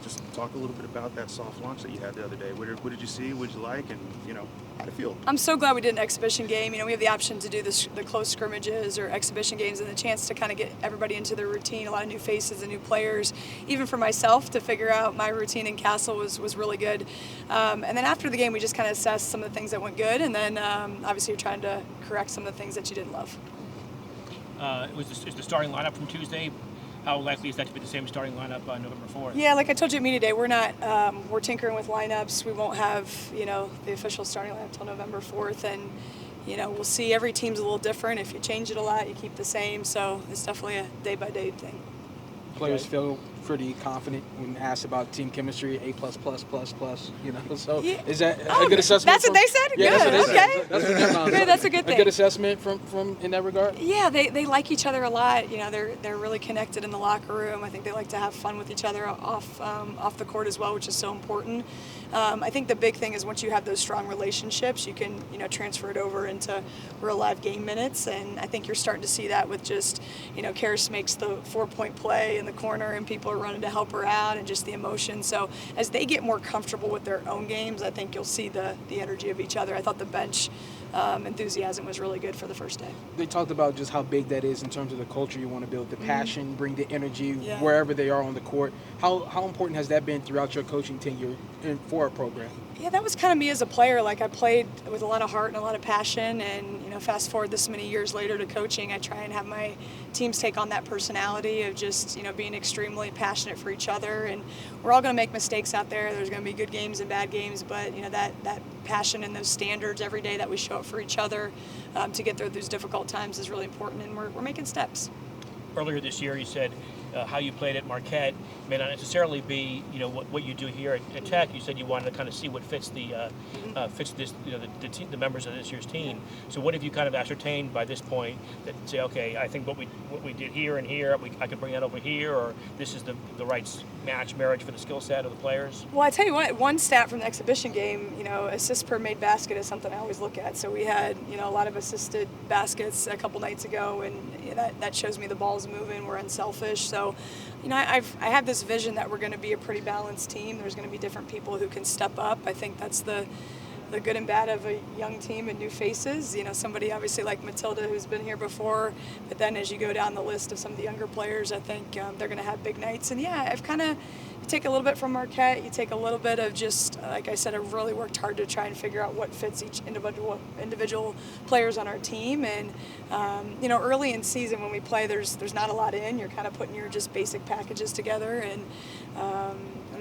just talk a little bit about that soft launch that you had the other day. What did you see? What did you like? And, how did it feel? I'm so glad we did an exhibition game. We have the option to do the close scrimmages or exhibition games, and the chance to kind of get everybody into their routine, a lot of new faces and new players. Even for myself to figure out my routine in Castle was really good. And then after the game, we just kind of assessed some of the things that went good, and then obviously you're trying to correct some of the things that you didn't love. Is the starting lineup from Tuesday? How likely is that to be the same starting lineup on November 4th? Yeah, like I told you at media day, we're tinkering with lineups. We won't have, the official starting lineup until November 4th, and, we'll see. Every team's a little different. If you change it a lot, you keep the same. So it's definitely a day-by-day thing. Players feel pretty confident when asked about team chemistry, A+++++. So yeah. Is that a good assessment? That's what they said. Yeah, good. that's what they Okay. said. That's what good. That's a good thing. A good assessment from in that regard. Yeah, they like each other a lot. They're really connected in the locker room. I think they like to have fun with each other off the court as well, which is so important. I think the big thing is once you have those strong relationships, you can transfer it over into real live game minutes, and I think you're starting to see that with just Karis makes the 4-point play in the corner, and people are running to help her out, and just the emotion. So as they get more comfortable with their own games, I think you'll see the energy of each other. I thought the bench enthusiasm was really good for the first day. They talked about just how big that is in terms of the culture you want to build, the passion, bring the energy Yeah. wherever they are on the court. How important has that been throughout your coaching tenure for a program? Yeah, that was kind of me as a player. Like I played with a lot of heart and a lot of passion, and fast forward this many years later to coaching, I try and have my teams take on that personality of just being extremely passionate for each other. And we're all going to make mistakes out there. There's going to be good games and bad games, but that passion and those standards every day that we show up for each other to get through those difficult times is really important, and we're making steps. Earlier this year, you said how you played at Marquette may not necessarily be, what you do here at Tech. You said you wanted to kind of see what fits fits this, the members of this year's team. So what have you kind of ascertained by this point that say, okay, I think what we did here and here, I could bring that over here, or this is the right marriage for the skill set of the players? Well, I tell you what, one stat from the exhibition game, assists per made basket is something I always look at. So we had, a lot of assisted baskets a couple nights ago, and that shows me the ball's moving, we're unselfish. So, I have this vision that we're going to be a pretty balanced team. There's going to be different people who can step up. I think that's the good and bad of a young team and new faces. Somebody obviously like Matilda who's been here before, but then as you go down the list of some of the younger players, I think they're going to have big nights. And yeah, I've kind of take a little bit from Marquette. You take a little bit of just, like I said, I've really worked hard to try and figure out what fits each individual players on our team. And early in season when we play, there's not a lot in. You're kind of putting your just basic packages together, and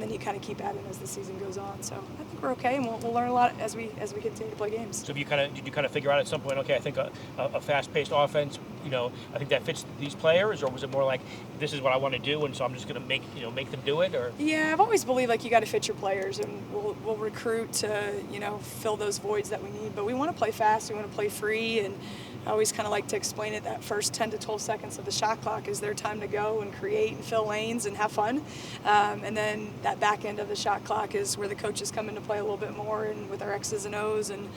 then you kind of keep adding as the season goes on. So I think we're okay, and we'll learn a lot as we continue to play games. So did you kind of figure out at some point, okay, I think a fast-paced offense, I think that fits these players, or was it more like this is what I want to do, and so I'm just going to make them do it? Or yeah, I've always believed like you got to fit your players, and we'll recruit to fill those voids that we need. But we want to play fast, we want to play free, and I always kind of like to explain it that first 10 to 12 seconds of the shot clock is their time to go and create and fill lanes and have fun. And then that back end of the shot clock is where the coaches come into play a little bit more, and with our X's and O's and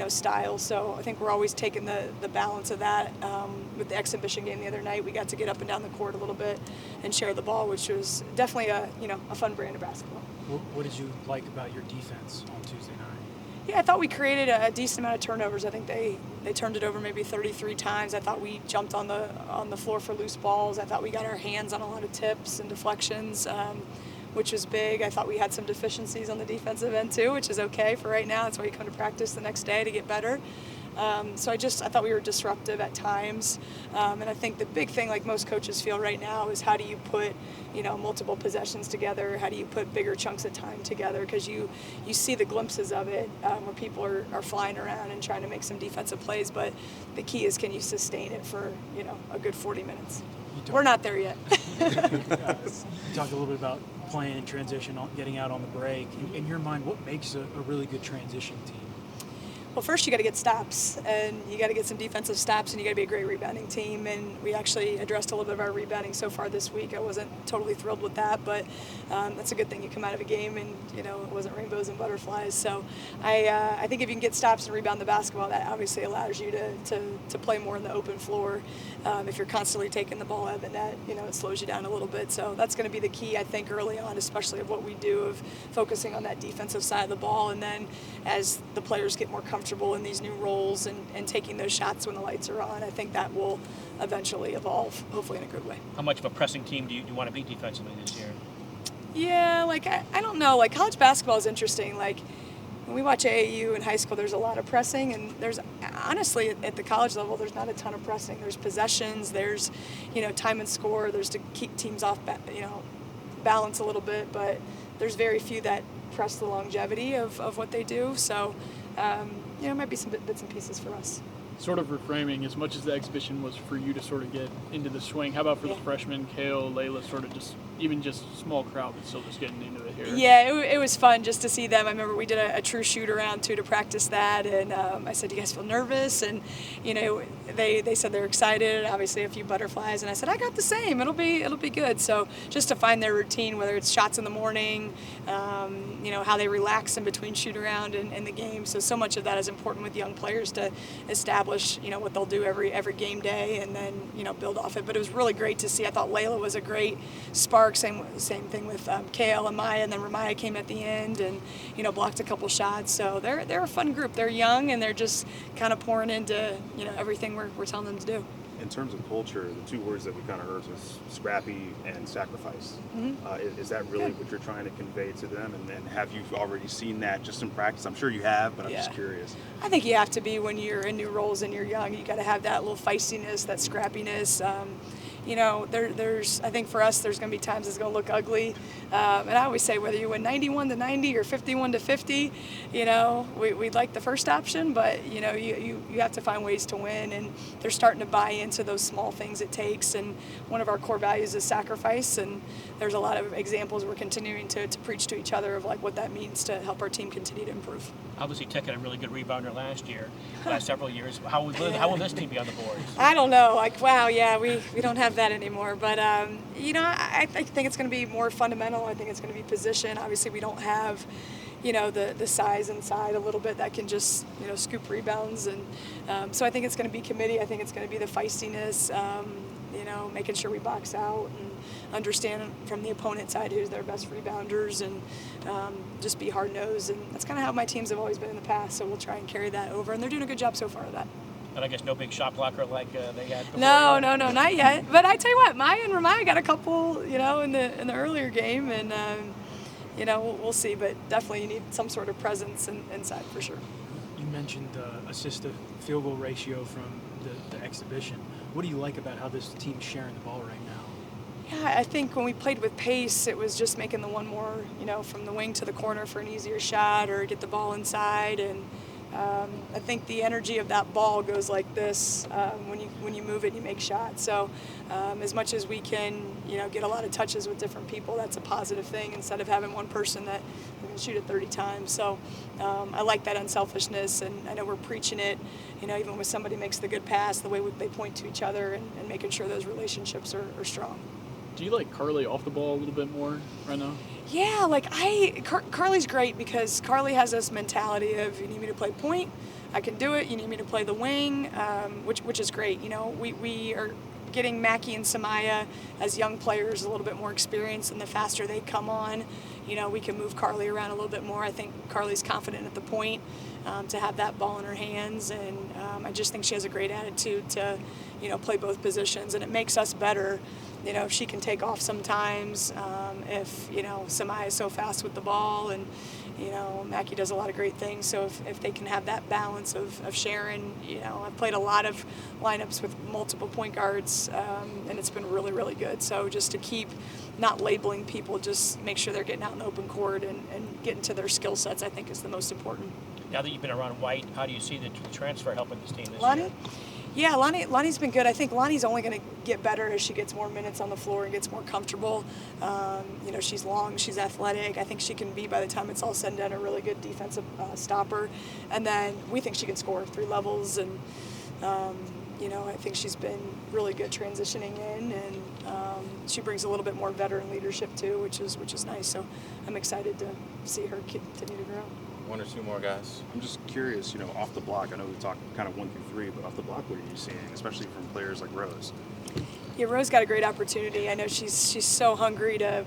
style. So I think we're always taking the balance of that. With the exhibition game the other night, we got to get up and down the court a little bit and share the ball, which was definitely a fun brand of basketball. What did you like about your defense on Tuesday night? Yeah, I thought we created a decent amount of turnovers. I think they turned it over maybe 33 times. I thought we jumped on the floor for loose balls. I thought we got our hands on a lot of tips and deflections, which was big. I thought we had some deficiencies on the defensive end too, which is okay for right now. That's why you come to practice the next day to get better. So I thought we were disruptive at times, and I think the big thing, like most coaches feel right now, is how do you put multiple possessions together? How do you put bigger chunks of time together? Because you see the glimpses of it where people are flying around and trying to make some defensive plays, but the key is, can you sustain it for a good 40 minutes? We're not there yet. You talked a little bit about playing in transition, getting out on the break. In your mind, what makes a really good transition team? Well, first you got to get stops, and you got to get some defensive stops, and you got to be a great rebounding team. And we actually addressed a little bit of our rebounding so far this week. I wasn't totally thrilled with that, but that's a good thing. You come out of a game, and it wasn't rainbows and butterflies. So I think if you can get stops and rebound the basketball, that obviously allows you to play more in the open floor. If you're constantly taking the ball out of the net, it slows you down a little bit. So that's going to be the key, I think, early on, especially of what we do of focusing on that defensive side of the ball, and then as the players get more comfortable in these new roles and taking those shots when the lights are on, I think that will eventually evolve, hopefully in a good way. How much of a pressing team do you want to be defensively this year? Yeah, I don't know. College basketball is interesting. When we watch AAU in high school, there's a lot of pressing, and there's honestly at the college level, there's not a ton of pressing. There's possessions, there's time and score, there's to keep teams off balance a little bit, but there's very few that press the longevity of what they do. So it might be some bits and pieces for us. Sort of reframing, as much as the exhibition was for you to sort of get into the swing, how about for the freshmen, Kale, Layla, sort of just small crowd, but still just getting into it here? Yeah, it was fun just to see them. I remember we did a true shoot around too to practice that, and I said, "Do you guys feel nervous?" And they said they're excited. Obviously, a few butterflies, and I said, "I got the same. It'll be good." So just to find their routine, whether it's shots in the morning, how they relax in between shoot around and the game. So much of that is important with young players to establish what they'll do every game day, and then build off it. But it was really great to see. I thought Layla was a great spark. Same thing with Kale and Maya, and then Ramaya came at the end and blocked a couple shots. So they're a fun group. They're young, and they're just kind of pouring into everything we're telling them to do. In terms of culture, the two words that we kind of heard was scrappy and sacrifice. Mm-hmm. Is that really what you're trying to convey to them? And have you already seen that just in practice? I'm sure you have, but I'm just curious. I think you have to be when you're in new roles and you're young. You got to have that little feistiness, that scrappiness. There's I think for us, there's going to be times it's going to look ugly. And I always say whether you win 91-90 or 51-50, we'd like the first option, but you have to find ways to win, and they're starting to buy into those small things it takes. And one of our core values is sacrifice, and there's a lot of examples we're continuing to preach to each other of what that means to help our team continue to improve. Obviously, Tech had a really good rebounder last several years. How will this team be on the boards? I don't know. We don't have that anymore. But I think it's going to be more fundamental. I think it's going to be position. Obviously, we don't have the size inside a little bit that can just scoop rebounds, and so I think it's going to be committee. I think it's going to be the feistiness. Making sure we box out and understand from the opponent side who's their best rebounders, and just be hard-nosed. And that's kind of how my teams have always been in the past, so we'll try and carry that over. And they're doing a good job so far of that. And I guess no big shot blocker like they had before. No, not yet. But I tell you what, Maya and Ramaya got a couple, in the earlier game, and we'll see. But definitely you need some sort of presence inside for sure. You mentioned the assist to field goal ratio from the exhibition. What do you like about how this team's sharing the ball right now? Yeah, I think when we played with pace, it was just making the one more, from the wing to the corner for an easier shot or get the ball inside. And I think the energy of that ball goes like this when you move it and you make shots. So as much as we can, get a lot of touches with different people, that's a positive thing instead of having one person that can shoot it 30 times. So I like that unselfishness, and I know we're preaching it, even when somebody makes the good pass, the way they point to each other and making sure those relationships are strong. Do you like Carly off the ball a little bit more right now? Yeah, Carly's great because Carly has this mentality of, you need me to play point, I can do it. You need me to play the wing, which is great. We are getting Mackie and Samaya as young players a little bit more experience, and the faster they come on, we can move Carly around a little bit more. I think Carly's confident at the point to have that ball in her hands, and I just think she has a great attitude to, play both positions, and it makes us better. If she can take off sometimes, if, Samaya is so fast with the ball, and, Mackie does a lot of great things. So if they can have that balance of sharing, I've played a lot of lineups with multiple point guards, and it's been really, really good. So just to keep not labeling people, just make sure they're getting out in the open court and getting to their skill sets, I think is the most important. Now that you've been around White, how do you see the transfer helping this team this Lonnie? year? Yeah, Lonnie's been good. I think Lonnie's only going to get better as she gets more minutes on the floor and gets more comfortable. She's long, she's athletic. I think she can be, by the time it's all said and done, a really good defensive stopper. And then we think she can score 3 levels. And, I think she's been really good transitioning in. And she brings a little bit more veteran leadership, too, which is nice. So I'm excited to see her continue to grow. 1 or 2 more guys. I'm just curious, off the block. I know we talked kind of 1 through 3, but off the block, what are you seeing, especially from players like Rose? Yeah, Rose got a great opportunity. I know she's so hungry to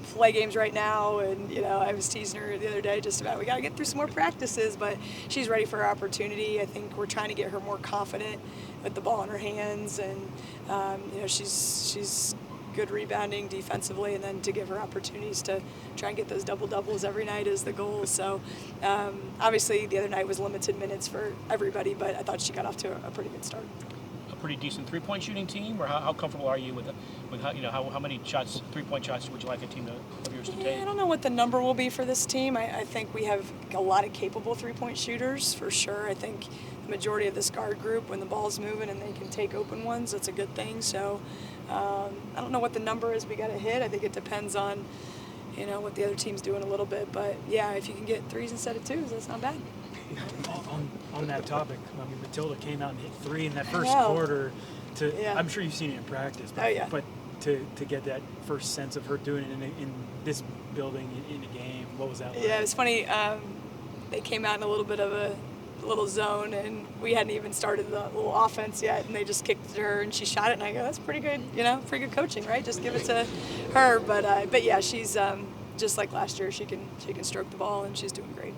play games right now, and I was teasing her the other day just about we got to get through some more practices, but she's ready for her opportunity. I think we're trying to get her more confident with the ball in her hands, and she's good rebounding defensively, and then to give her opportunities to try and get those double-doubles every night is the goal. So obviously the other night was limited minutes for everybody, but I thought she got off to a pretty good start. A pretty decent three-point shooting team, or how comfortable are you with how many shots, three-point shots would you like a team of yours to take? I don't know what the number will be for this team. I think we have a lot of capable three-point shooters for sure. I think the majority of this guard group, when the ball's moving and they can take open ones, that's a good thing. So I don't know what the number is we got to hit. I think it depends on what the other team's doing a little bit. But yeah, if you can get 3s instead of 2s, that's not bad. On that topic, I mean, Matilda came out and hit 3 in that first know. quarter. Yeah. I'm sure you've seen it in practice, but, Oh, yeah. but to get that first sense of her doing it in this building in a game, what was that like? Yeah, it was funny. They came out in a little bit of a little zone, and we hadn't even started the little offense yet, and they just kicked it to her, and she shot it, and I go, that's pretty good, pretty good coaching, right? Just give it to her. But yeah, she's just like last year. She can stroke the ball, and she's doing great.